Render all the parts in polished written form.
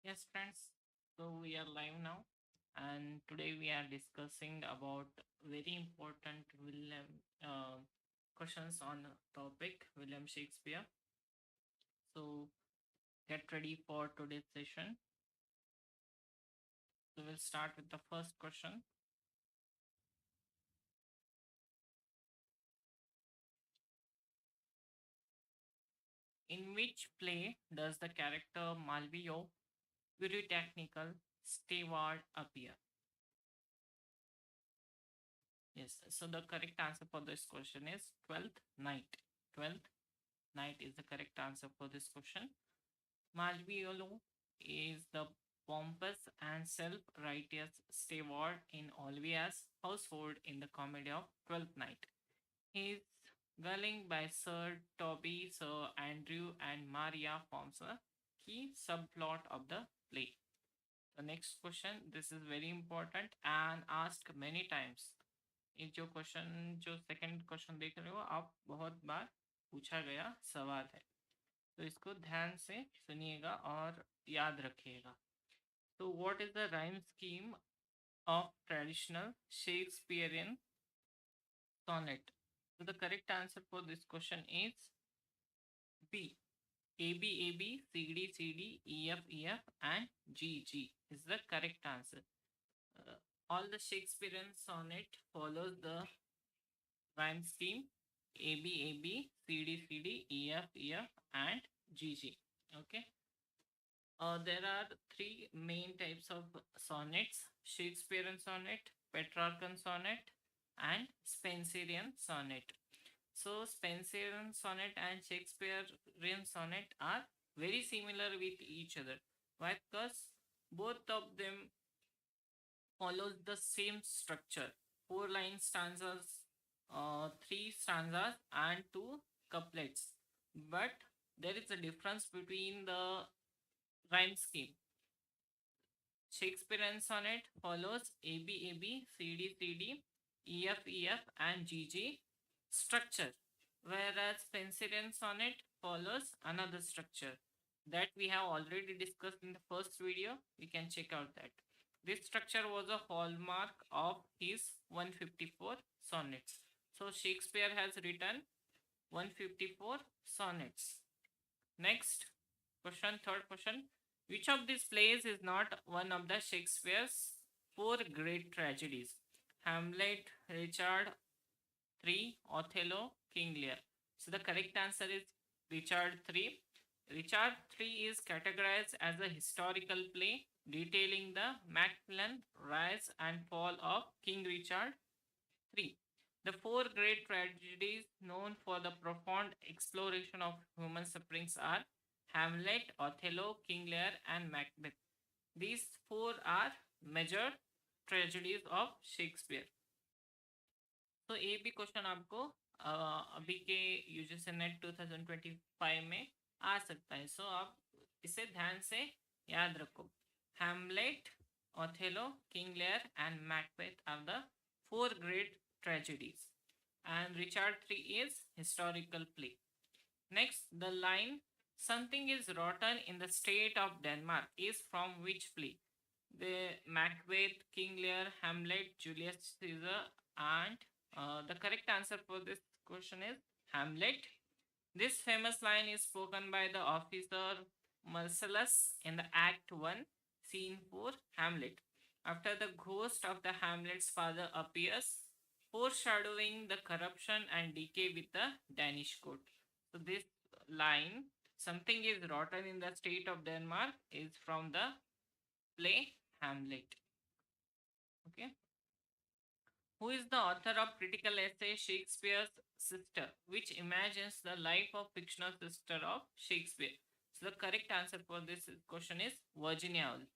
Yes, friends. So we are live now, and today we are discussing about very important William questions on a topic William Shakespeare. So get ready for today's session. So we'll start with the first question. In which play does the character Malvio, Pyrotechnical Steward appear? Yes. So the correct answer for this question is 12th Night. 12th Night is the correct answer for this question. Malviolo is the pompous and self-righteous steward in Olivia's household in the comedy of Twelfth Night. He is gulling by Sir Toby, Sir Andrew, and Maria forms a key subplot of the play. The next question, this is very important and asked many times. ये जो second question देख रहे हो आप बहुत बार पूछा गया सवाल है, तो इसको ध्यान से सुनिएगा और याद रखिएगा. So what is the rhyme scheme of traditional Shakespearean sonnet? So the correct answer for this question is B. A B A B C D C D E F E F and G G is the correct answer. All the Shakespearean sonnet follows the rhyme scheme A B A B C D C D E F E F and G G. Okay. There are three main types of sonnets: Shakespearean sonnet, Petrarchan sonnet, and Spenserian sonnet. So, Spenserian sonnet and Shakespearean sonnet are very similar with each other. Why? Because both of them follows the same structure: four line stanzas, three stanzas, and two couplets. But there is a difference between the rhyme scheme. Shakespearean sonnet follows A B A B C D C D E F E F and G G structure, whereas Spenserian sonnet follows another structure that we have already discussed in the first video. We can check out that. This structure was a hallmark of his 154 sonnets. So Shakespeare has written 154 sonnets. Next question, third question. Which of these plays is not one of the Shakespeare's four great tragedies? Hamlet, Richard III, Othello, King Lear. So the correct answer is Richard III. Richard III is categorized as a historical play detailing the Macmillan rise and fall of King Richard III. The four great tragedies known for the profound exploration of human sufferings are Hamlet, Othello, King Lear, and Macbeth. These four are major tragedies of Shakespeare. तो ये भी question आपको अभी के UGC net 2025 में आ सकता है. सो आप इसे ध्यान से याद रखो. Hamlet, Othello, King Lear, and Macbeth are the four great tragedies, and Richard III is historical play. Next, the line "something is rotten in the state of Denmark" is from which play? The Macbeth, King Lear, Hamlet, Julius Caesar, and the correct answer for this question is Hamlet. This famous line is spoken by the officer Marcellus in the Act 1, Scene 4, Hamlet, after the ghost of the Hamlet's father appears, foreshadowing the corruption and decay with the Danish court. So this line, "something is rotten in the state of Denmark," is from the play Hamlet. Okay. Who is the author of critical essay Shakespeare's Sister, which imagines the life of fictional sister of Shakespeare? So the correct answer for this question is Virginia Woolf.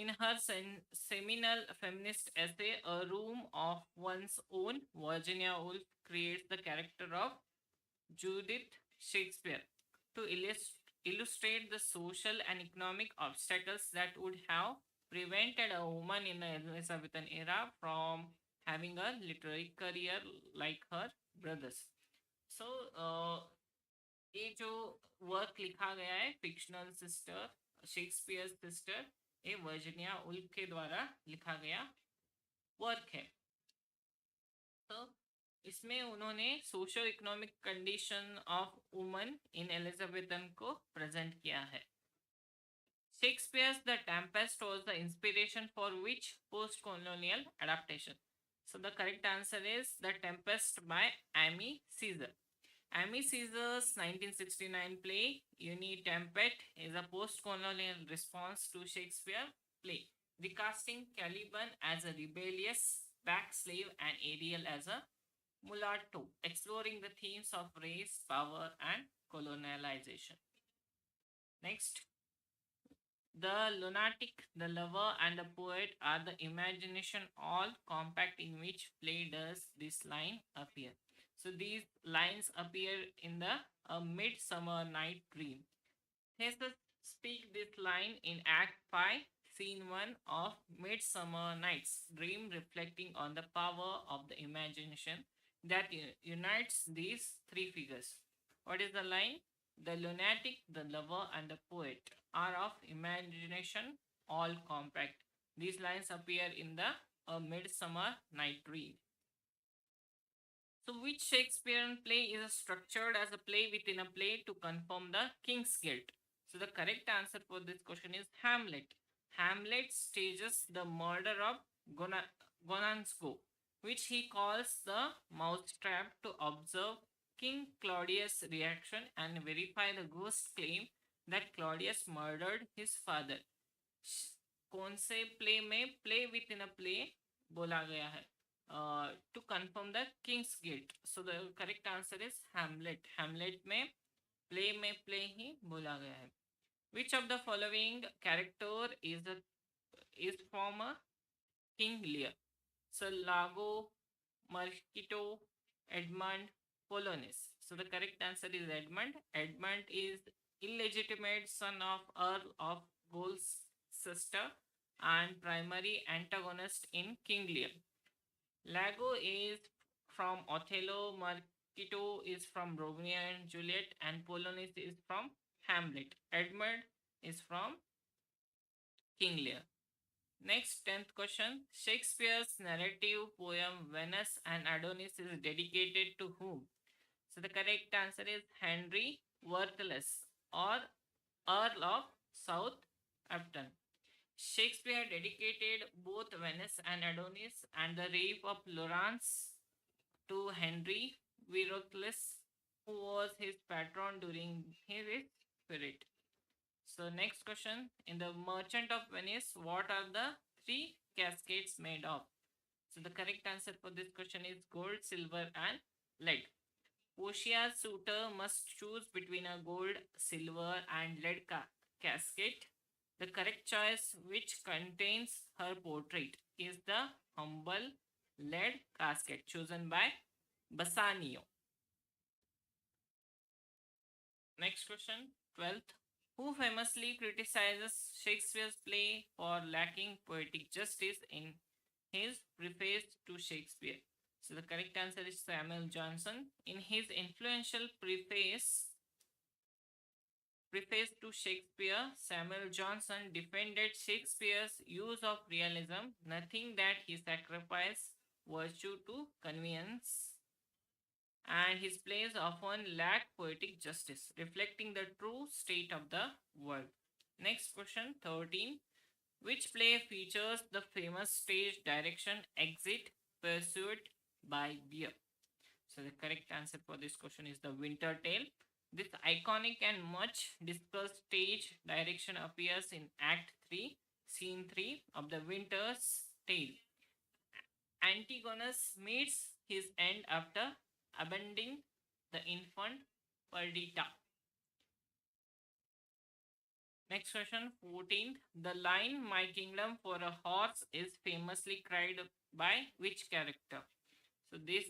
In her seminal feminist essay, A Room of One's Own, Virginia Woolf creates the character of Judith Shakespeare to illustrate the social and economic obstacles that would have prevented a woman in the Elizabethan era from having a literary career like her brothers. So, ये जो work लिखा गया है fictional sister Shakespeare sister ए Virginia Ulf के द्वारा लिखा गया work है। तो इसमें उन्होंने socio economic condition of woman in Elizabethan को प्रेजेंट किया है। Shakespeare's The Tempest was the inspiration for which post-colonial adaptation? So the correct answer is The Tempest by Amy Caesar. Amy Caesar's 1969 play Uni Tempest is a post-colonial response to Shakespeare play, recasting Caliban as a rebellious back slave and Ariel as a mulatto, exploring the themes of race, power, and colonialization. Next, the lunatic, the lover, and the poet are the imagination all compact in which play does this line appear. So these lines appear in the Midsummer Night Dream. Hester speak this line in Act 5, Scene 1 of Midsummer Night's Dream, reflecting on the power of the imagination that unites these three figures. What is the line? The lunatic, the lover, and the poet are of imagination all compact. These lines appear in the Midsummer Night Dream. So, which Shakespearean play is structured as a play within a play to confirm the King's Guild? So, the correct answer for this question is Hamlet. Hamlet stages the murder of Gonansko, which he calls the mousetrap to observe King Claudius' reaction and verify the ghost claim that Claudius murdered his father. कौन से play में play within a play बोला गया है to confirm the king's guilt? So the correct answer is Hamlet. Hamlet में play ही बोला गया है. Which of the following character is from a King Lear? So Iago, Mercutio, Edmund, Polonus. So the correct answer is Edmund. Edmund is illegitimate son of Earl of Gloucester and primary antagonist in King Lear. Lago is from Othello, Marquito is from Romeo and Juliet, and Polonus is from Hamlet. Edmund is from King Lear. Next, 10th question. Shakespeare's narrative poem Venus and Adonis is dedicated to whom? So the correct answer is Henry Worthless or Earl of Southampton. Shakespeare dedicated both Venus and Adonis and the Rape of Lawrence to Henry Worthless, who was his patron during his spirit. So next question. In the Merchant of Venice, what are the three cascades made of? So the correct answer for this question is gold, silver, and lead. Portia's suitor must choose between a gold, silver, and lead casket. The correct choice, which contains her portrait, is the humble lead casket chosen by Bassanio. Next question, 12th. Who famously criticizes Shakespeare's play for lacking poetic justice in his preface to Shakespeare? So the correct answer is Samuel Johnson. In his influential preface to Shakespeare, Samuel Johnson defended Shakespeare's use of realism, nothing that he sacrificed virtue to convenience, and his plays often lack poetic justice, reflecting the true state of the world. Next question, 13. Which play features the famous stage direction Exit Pursued by Lear? So the correct answer for this question is The Winter Tale. This iconic and much discussed stage direction appears in Act 3, Scene 3 of The Winter's Tale. Antigonus meets his end after abandoning the infant Perdita. Next question, 14th. The line "My kingdom for a horse" is famously cried by which character? So this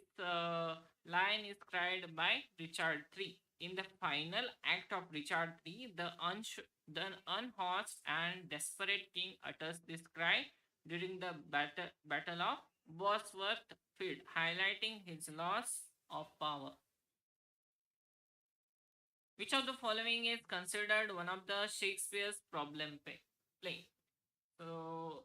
line is cried by Richard III. In the final act of Richard III, the unhorsed and desperate king utters this cry during the battle of Bosworth Field, highlighting his loss of power. Which of the following is considered one of the Shakespeare's play? So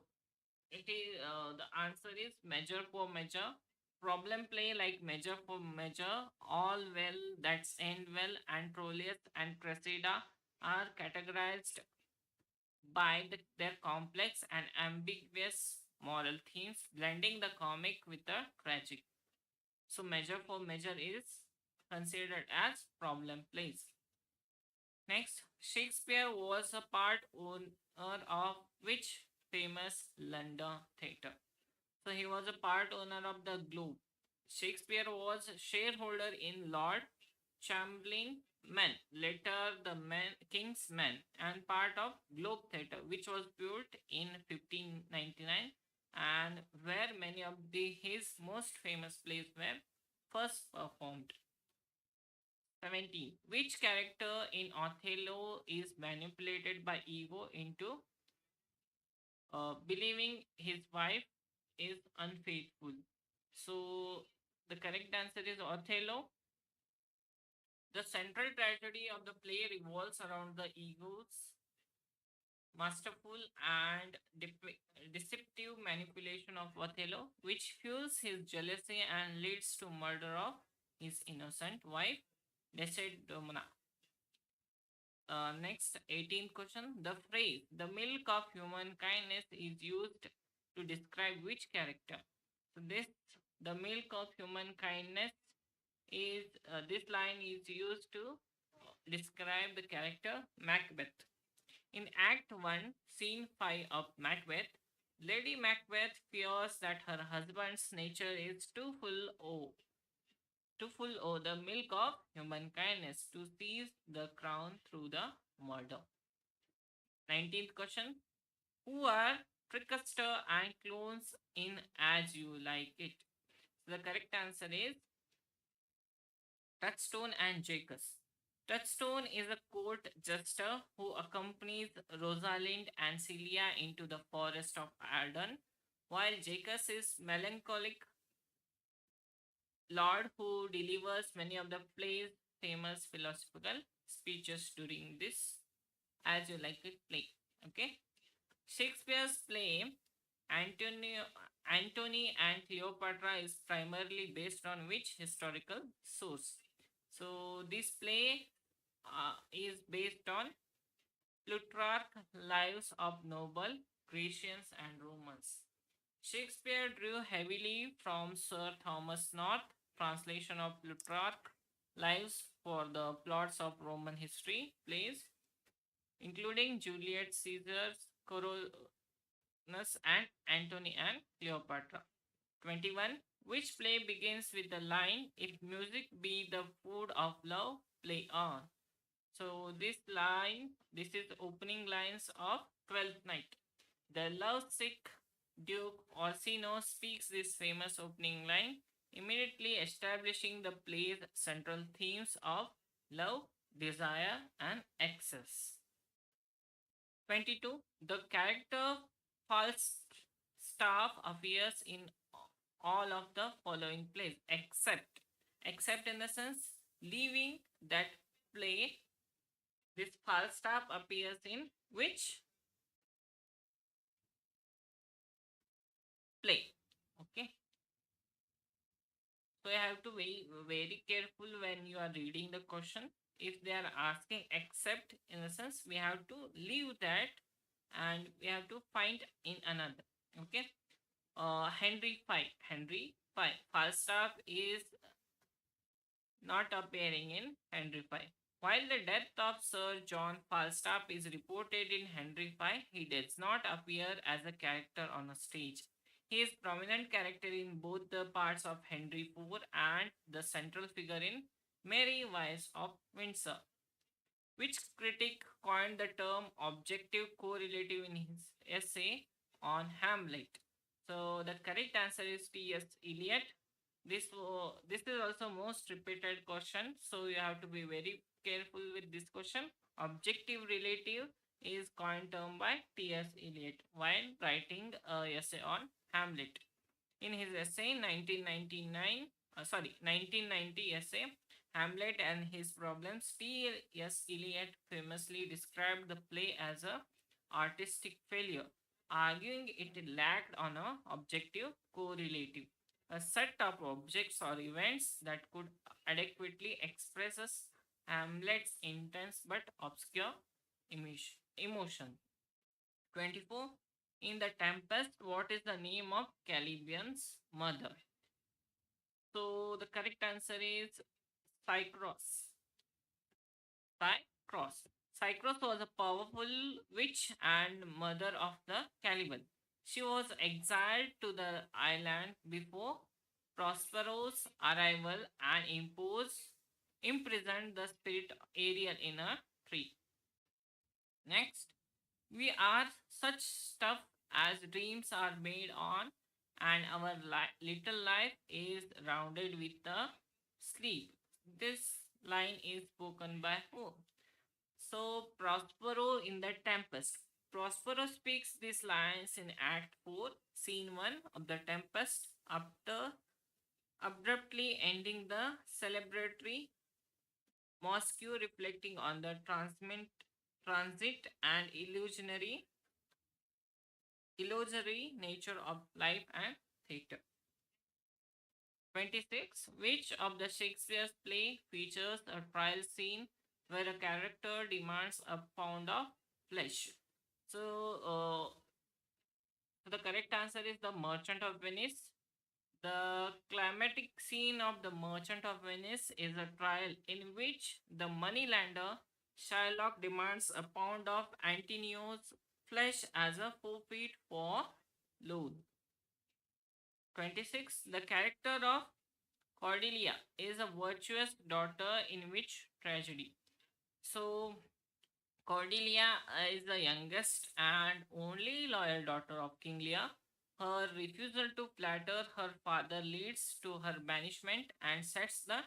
it is the answer is measure for measure. Problem play like measure for measure, all well, that's end well, and Troilus and Cressida are categorized by their complex and ambiguous moral themes, blending the comic with the tragic. So measure for measure is considered as problem plays. Next, Shakespeare was a part owner of which famous London theatre? So he was a part owner of the Globe. Shakespeare was shareholder in Lord Chamberlain Men, later the King's Men, and part of Globe Theatre, which was built in 1599 and where many of his most famous plays were first performed. 17. Which character in Othello is manipulated by ego into believing his wife is unfaithful? So, the correct answer is Othello. The central tragedy of the play revolves around the ego's masterful and deceptive manipulation of Othello, which fuels his jealousy and leads to murder of his innocent wife, Desdemona. Next, 18th question. The phrase "the milk of human kindness" is used to describe which character? So, the milk of human kindness is this line is used to describe the character Macbeth. In Act 1, Scene 5 of Macbeth, Lady Macbeth fears that her husband's nature is too full of the milk of human kindness to seize the crown through the murder. 19th question. Who are Trickster and clones in As You Like It? So the correct answer is Touchstone and Jacques. Touchstone is a court jester who accompanies Rosalind and Celia into the forest of Arden, while Jacques is melancholic lord who delivers many of the play's famous philosophical speeches during this As You Like It play. Okay. Shakespeare's play Antonio, Antony and Cleopatra is primarily based on which historical source? So this play is based on Plutarch Lives of Noble Grecians and Romans. Shakespeare drew heavily from Sir Thomas North translation of Plutarch Lives for the plots of Roman history plays, including Julius Caesar's and Antony and Cleopatra. 21. Which play begins with the line, "If music be the food of love, play on"? So this is opening lines of Twelfth Night. The lovesick Duke Orsino speaks this famous opening line, immediately establishing the play's central themes of love, desire, and excess. 22. The character Falstaff appears in all of the following plays except in the sense leaving that play. This Falstaff appears in which play? Okay. So you have to be very careful when you are reading the question. If they are asking except in the sense, we have to leave that and we have to find in another. Okay. Henry V. Falstaff is not appearing in Henry V. While the death of Sir John Falstaff is reported in Henry V, he does not appear as a character on a stage. He is prominent character in both the parts of Henry IV and the central figure in Mary Wives of Windsor. Which critic coined the term objective correlative in his essay on Hamlet? So the correct answer is T.S. Eliot. This is also most repeated question, so you have to be very careful with this question. Objective relative is coined term by T.S. Eliot while writing a essay on Hamlet. In his essay 1990 essay, Hamlet and his problems, T.S. Eliot famously described the play as a artistic failure, arguing it lacked on a objective correlative, a set of objects or events that could adequately express Hamlet's intense but obscure emotion. 24. In the Tempest, what is the name of Caliban's mother? So the correct answer is Cycros. Cycros. Cycros was a powerful witch and mother of the Caliban. She was exiled to the island before Prospero's arrival and imprisoned the spirit Ariel in a tree. Next, we are such stuff as dreams are made on, and our little life is rounded with the sleep. This line is spoken by who? So, Prospero in the Tempest. Prospero speaks these lines in Act 4, Scene 1 of the Tempest, after abruptly ending the celebratory mosque, reflecting on the transit and illusory nature of life and theatre. 26. Which of the Shakespeare's play features a trial scene where a character demands a pound of flesh? So, the correct answer is The Merchant of Venice. The climatic scene of The Merchant of Venice is a trial in which the moneylender Shylock demands a pound of Antonio's flesh as a forfeit for loot. 26. The character of Cordelia is a virtuous daughter in which tragedy? So, Cordelia is the youngest and only loyal daughter of King Lear. Her refusal to flatter her father leads to her banishment and sets the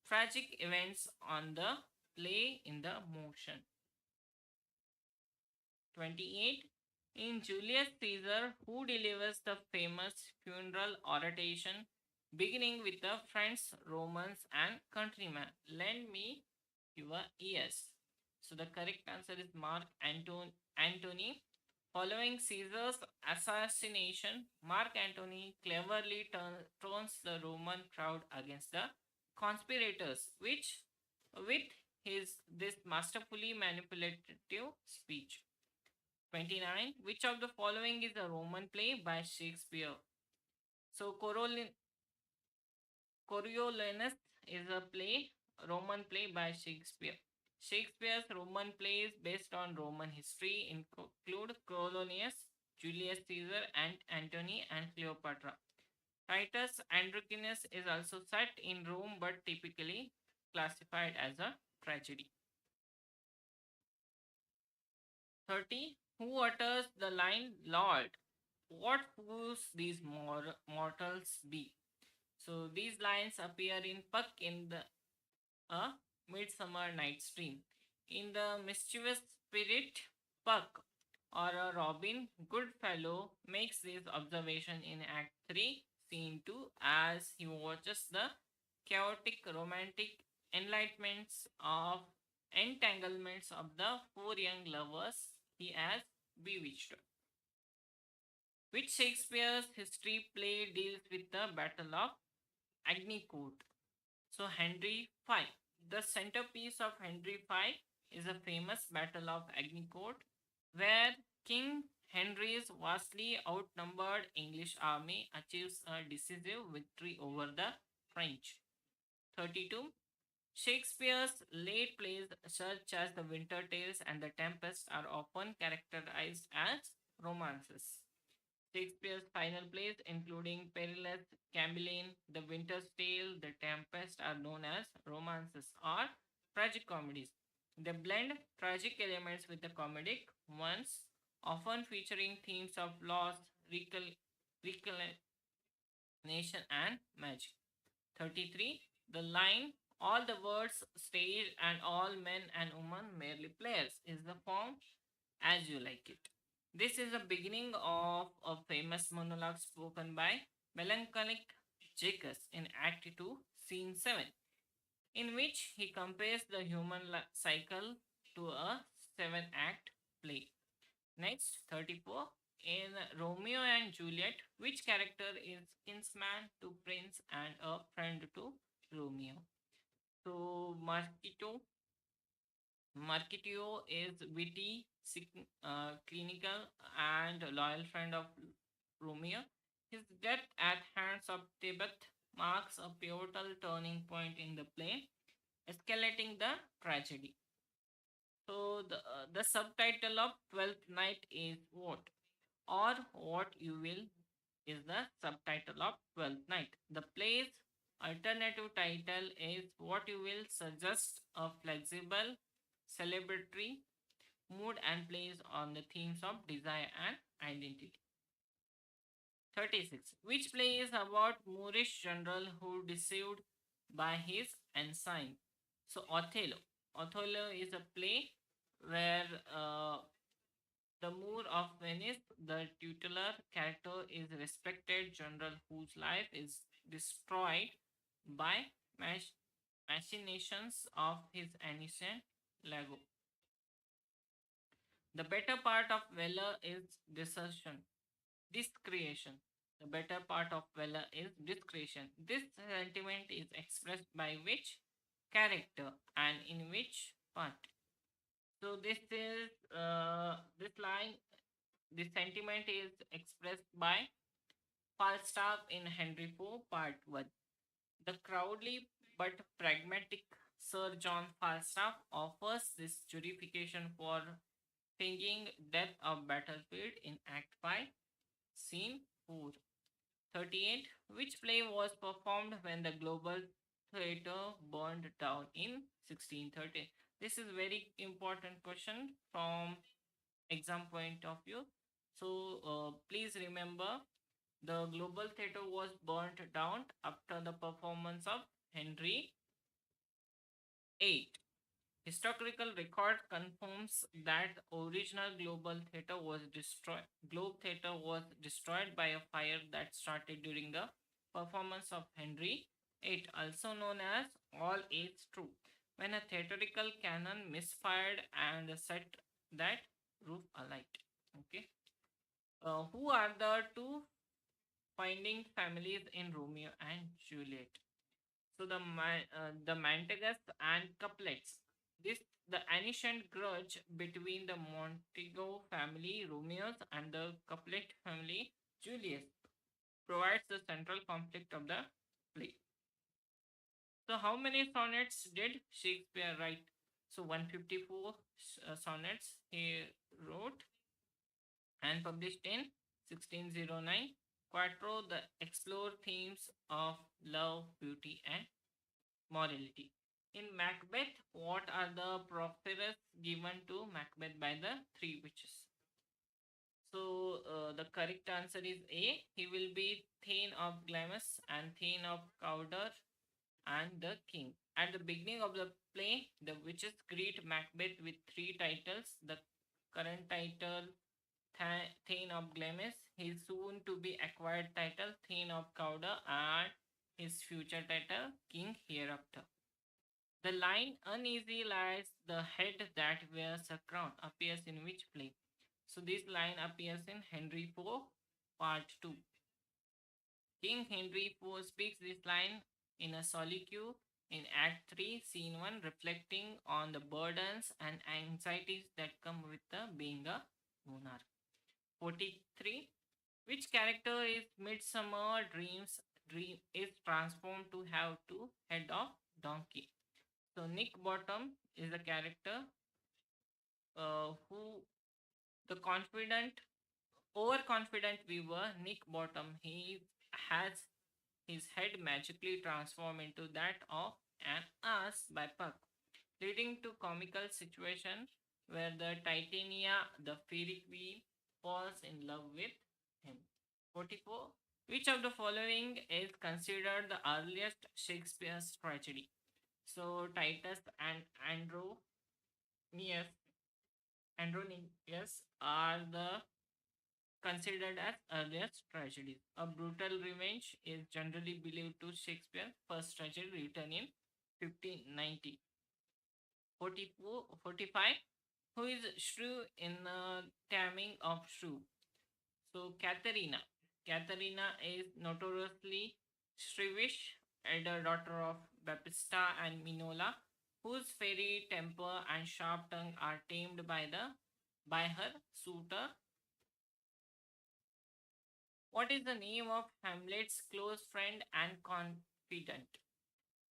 tragic events on the play in the motion. 28. In Julius Caesar, who delivers the famous funeral oration beginning with the friends, Romans, and countrymen? Lend me your ears. So the correct answer is Mark Antony. Following Caesar's assassination, Mark Antony cleverly turns the Roman crowd against the conspirators, which with his this masterfully manipulative speech. 29. Which of the following is a Roman play by Shakespeare? So Coriolanus is a Roman play by Shakespeare. Shakespeare's Roman plays based on Roman history include Coriolanus, Julius Caesar, and Antony and Cleopatra. Titus Andronicus is also set in Rome but typically classified as a tragedy. 30. Who utters the line, Lord, what fools these mortals be? So these lines appear in Puck in A Midsummer Night's Dream. In the mischievous spirit, Puck, or a Robin Goodfellow, makes this observation in Act 3, Scene 2, as he watches the chaotic romantic entanglements of the four young lovers he has bewitched. Which Shakespeare's history play deals with the Battle of Agincourt? So Henry V. The centerpiece of Henry V is a famous Battle of Agincourt, where King Henry's vastly outnumbered English army achieves a decisive victory over the French. 32. Shakespeare's late plays such as The Winter Tales and The Tempest are often characterized as romances. Shakespeare's final plays, including Perilous, Cymbeline, The Winter's Tale, The Tempest, are known as romances or tragic comedies. They blend tragic elements with the comedic ones, often featuring themes of loss, reclamation, and magic. 33. The line, all the words stage and all men and women merely players, is the form as you like it. This is the beginning of a famous monologue spoken by melancholic Jacques in Act 2, Scene 7. in which he compares the human cycle to a seven-act play. Next, 34. In Romeo and Juliet, which character is kinsman to Prince and a friend to Romeo? So, Mercutio is witty, clinical, and loyal friend of Romeo. His death at hands of Tebeth marks a pivotal turning point in the play, escalating the tragedy. So the subtitle of Twelfth Night is what? Or what you will is the subtitle of Twelfth Night. The play's alternative title is What You Will, suggests a flexible, celebratory mood and plays on the themes of desire and identity. 36. Which play is about Moorish general who deceived by his ensign? So Othello. Othello is a play where the Moor of Venice, the tutelar character, is a respected general whose life is destroyed by machinations of his ancient Lago. The better part of valor is desertion, discretion. The better part of valor is discretion. This sentiment is expressed by which character and in which part? So this line, this sentiment is expressed by Falstaff in Henry IV, Part 1. The crowdly but pragmatic Sir John Falstaff offers this justification for singing Death of Battlefield in Act 5, Scene 4. 38. Which play was performed when the global theatre burned down in 1630? This is very important question from exam point of view. So please remember the global theatre was burnt down after the performance of Henry VIII. Historical record confirms that original global theatre was destroyed. Globe theatre was destroyed by a fire that started during the performance of Henry VIII, also known as All Is True, when a theatrical cannon misfired and set that roof alight. Okay. Who are the two finding families in Romeo and Juliet? So the Mantagus and couplets. This the ancient grudge between the Montego family, Romeos, and the couplet family, Julius, provides the central conflict of the play. So how many sonnets did Shakespeare write? So 154 sonnets he wrote and published in 1609. Quattro, the explore themes of love, beauty, and morality. In Macbeth, what are the profiteers given to Macbeth by the three witches? So the correct answer is A. He will be Thane of Glamis and Thane of Cawdor and the King. At the beginning of the play, the witches greet Macbeth with three titles. The current title, Thane of Glamis, his soon to be acquired title, Thane of Cawdor, and his future title, King Hereafter. The line uneasy lies the head that wears a crown appears in which play? So this line appears in Henry IV, Part 2. King Henry IV speaks this line in a soliloquy in Act 3, Scene 1, reflecting on the burdens and anxieties that come with being a monarch. 43. Which character is Midsummer Dreams dream is transformed to have two head of donkey? So Nick Bottom is a character who the confident, overconfident viewer Nick Bottom. He has his head magically transformed into that of an ass by Puck, leading to comical situation where the Titania, the fairy queen, falls in love with him. 44. Which of the following is considered the earliest Shakespeare's tragedy? So Titus and Andronicus are the considered as earliest tragedies. A brutal revenge is generally believed to Shakespeare first tragedy written in 1590. 44, 45. Who is Shrew in the Taming of Shrew? So Katharina. Katharina is notoriously shrewish, elder daughter of Baptista and Minola, whose fairy temper and sharp tongue are tamed by her suitor. What is the name of Hamlet's close friend and confidant?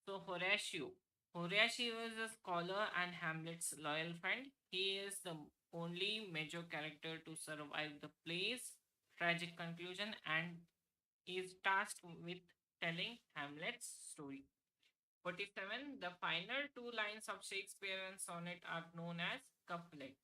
So Horatio. Horatio is a scholar and Hamlet's loyal friend. He is the only major character to survive the play's tragic conclusion and is tasked with telling Hamlet's story. 47. The final two lines of Shakespearean sonnet are known as couplet.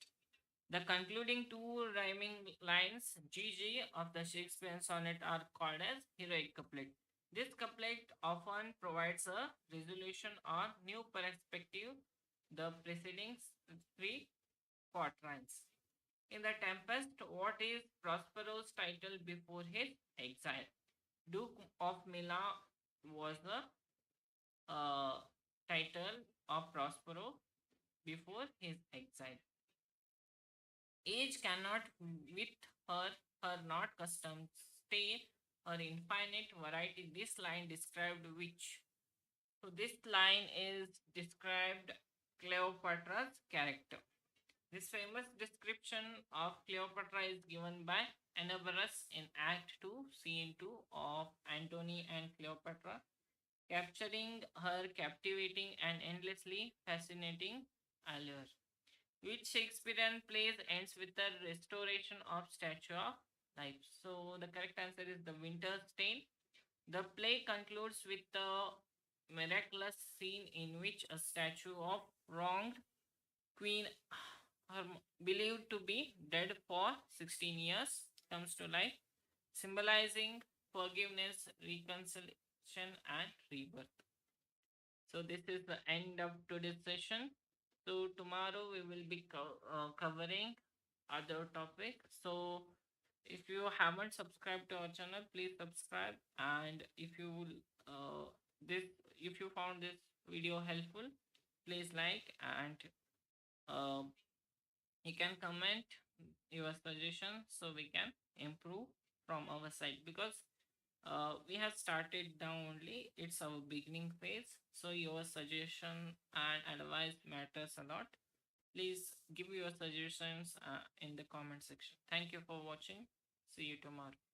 The concluding two rhyming lines GG of the Shakespearean sonnet are called as heroic couplet. This couplet often provides a resolution or new perspective the preceding three quatrains. In the Tempest, what is Prospero's title before his exile? Duke of Milan was the uh, title of Prospero before his exile. Age cannot with her not custom stay, her infinite variety. This line described which? So this line is described Cleopatra's character. This famous description of Cleopatra is given by Anabarus in Act 2, Scene 2 of Antony and Cleopatra, capturing her captivating and endlessly fascinating allure. Which Shakespearean plays ends with the restoration of Statue of Life? So the correct answer is The Winter's Tale. The play concludes with the miraculous scene in which a statue of wronged Queen believed to be dead for 16 years comes to life, symbolizing forgiveness, reconciliation, and rebirth. So this is the end of today's session. So tomorrow we will be covering other topic. So if you haven't subscribed to our channel, please subscribe. And if you this if you found this video helpful, please like and uh, you can comment your suggestions so we can improve from our side, because we have started now only, it's our beginning phase, so your suggestion and advice matters a lot. Please give your suggestions in the comment section. Thank you for watching. See you tomorrow.